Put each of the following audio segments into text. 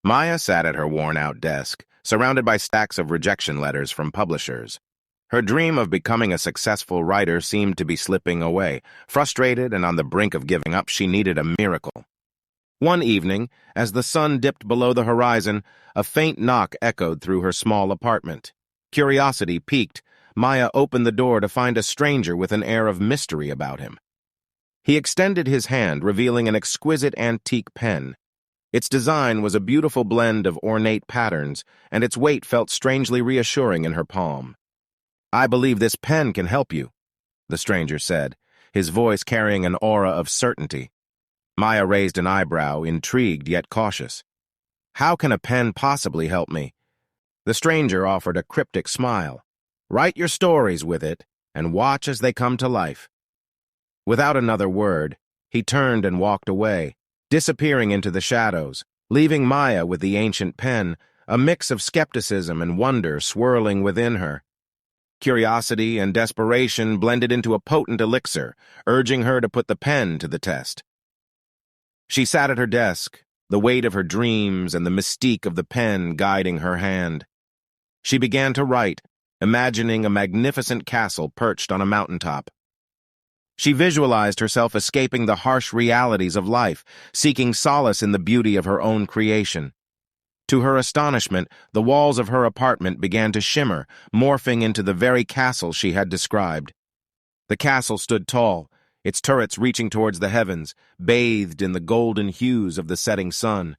Maya sat at her worn-out desk, surrounded by stacks of rejection letters from publishers. Her dream of becoming a successful writer seemed to be slipping away. Frustrated and on the brink of giving up, she needed a miracle. One evening, as the sun dipped below the horizon, a faint knock echoed through her small apartment. Curiosity piqued, Maya opened the door to find a stranger with an air of mystery about him. He extended his hand, revealing an exquisite antique pen. Its design was a beautiful blend of ornate patterns, and its weight felt strangely reassuring in her palm. "I believe this pen can help you," the stranger said, his voice carrying an aura of certainty. Maya raised an eyebrow, intrigued yet cautious. "How can a pen possibly help me?" The stranger offered a cryptic smile. "Write your stories with it, and watch as they come to life." Without another word, he turned and walked away, disappearing into the shadows, leaving Maya with the ancient pen, a mix of skepticism and wonder swirling within her. Curiosity and desperation blended into a potent elixir, urging her to put the pen to the test. She sat at her desk, the weight of her dreams and the mystique of the pen guiding her hand. She began to write, imagining a magnificent castle perched on a mountaintop. She visualized herself escaping the harsh realities of life, seeking solace in the beauty of her own creation. To her astonishment, the walls of her apartment began to shimmer, morphing into the very castle she had described. The castle stood tall, its turrets reaching towards the heavens, bathed in the golden hues of the setting sun.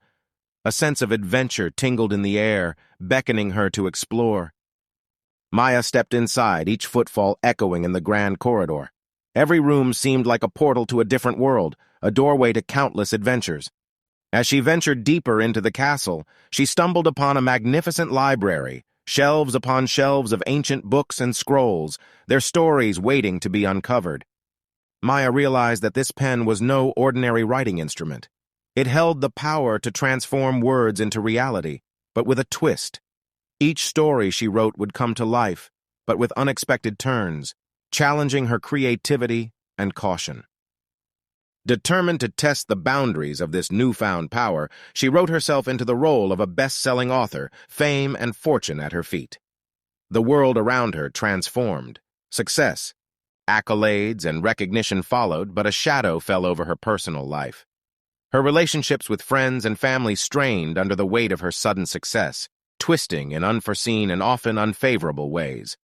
A sense of adventure tingled in the air, beckoning her to explore. Maya stepped inside, each footfall echoing in the grand corridor. Every room seemed like a portal to a different world, a doorway to countless adventures. As she ventured deeper into the castle, she stumbled upon a magnificent library, shelves upon shelves of ancient books and scrolls, their stories waiting to be uncovered. Maya realized that this pen was no ordinary writing instrument. It held the power to transform words into reality, but with a twist. Each story she wrote would come to life, but with unexpected turns, challenging her creativity and caution. Determined to test the boundaries of this newfound power, she wrote herself into the role of a best-selling author, fame and fortune at her feet. The world around her transformed. Success, accolades, and recognition followed, but a shadow fell over her personal life. Her relationships with friends and family strained under the weight of her sudden success, twisting in unforeseen and often unfavorable ways.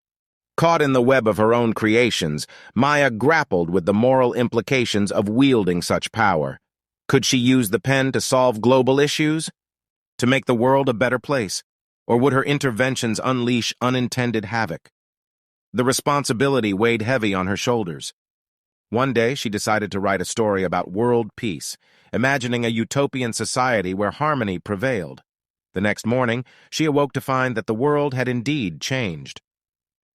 Caught in the web of her own creations, Maya grappled with the moral implications of wielding such power. Could she use the pen to solve global issues? To make the world a better place? Or would her interventions unleash unintended havoc? The responsibility weighed heavy on her shoulders. One day, she decided to write a story about world peace, imagining a utopian society where harmony prevailed. The next morning, she awoke to find that the world had indeed changed.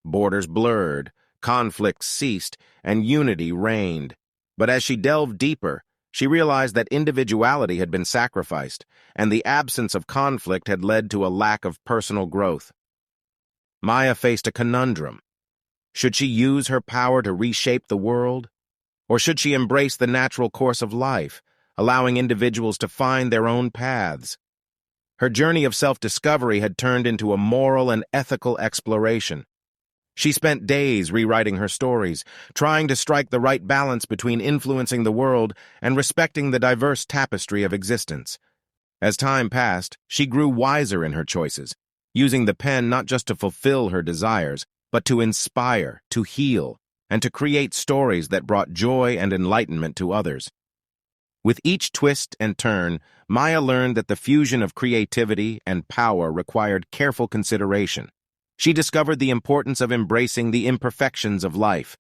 Borders blurred, conflicts ceased, and unity reigned. But as she delved deeper, she realized that individuality had been sacrificed, and the absence of conflict had led to a lack of personal growth. Maya faced a conundrum. Should she use her power to reshape the world? Or should she embrace the natural course of life, allowing individuals to find their own paths? Her journey of self-discovery had turned into a moral and ethical exploration. She spent days rewriting her stories, trying to strike the right balance between influencing the world and respecting the diverse tapestry of existence. As time passed, she grew wiser in her choices, using the pen not just to fulfill her desires, but to inspire, to heal, and to create stories that brought joy and enlightenment to others. With each twist and turn, Maya learned that the fusion of creativity and power required careful consideration. She discovered the importance of embracing the imperfections of life,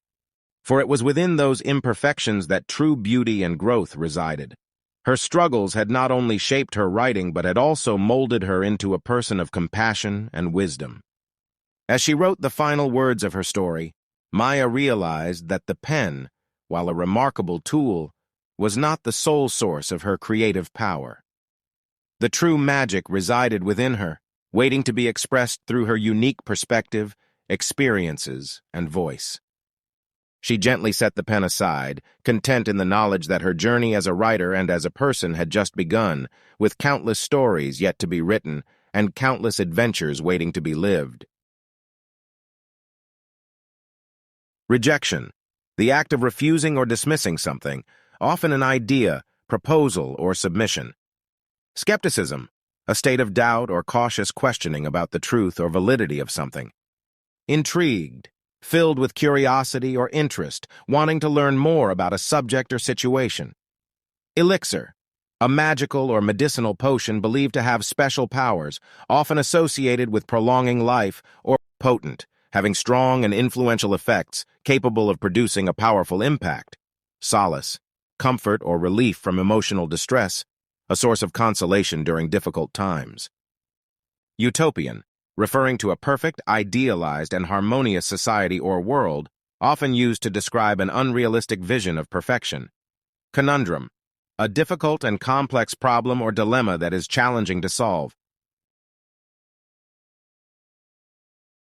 for it was within those imperfections that true beauty and growth resided. Her struggles had not only shaped her writing, but had also molded her into a person of compassion and wisdom. As she wrote the final words of her story, Maya realized that the pen, while a remarkable tool, was not the sole source of her creative power. The true magic resided within her, waiting to be expressed through her unique perspective, experiences, and voice. She gently set the pen aside, content in the knowledge that her journey as a writer and as a person had just begun, with countless stories yet to be written and countless adventures waiting to be lived. Rejection, the act of refusing or dismissing something, often an idea, proposal, or submission. Skepticism, a state of doubt or cautious questioning about the truth or validity of something. Intrigued, filled with curiosity or interest, wanting to learn more about a subject or situation. Elixir, a magical or medicinal potion believed to have special powers, often associated with prolonging life, or potent, having strong and influential effects, capable of producing a powerful impact. Solace, comfort or relief from emotional distress, a source of consolation during difficult times. Utopian, referring to a perfect, idealized, and harmonious society or world, often used to describe an unrealistic vision of perfection. Conundrum, a difficult and complex problem or dilemma that is challenging to solve,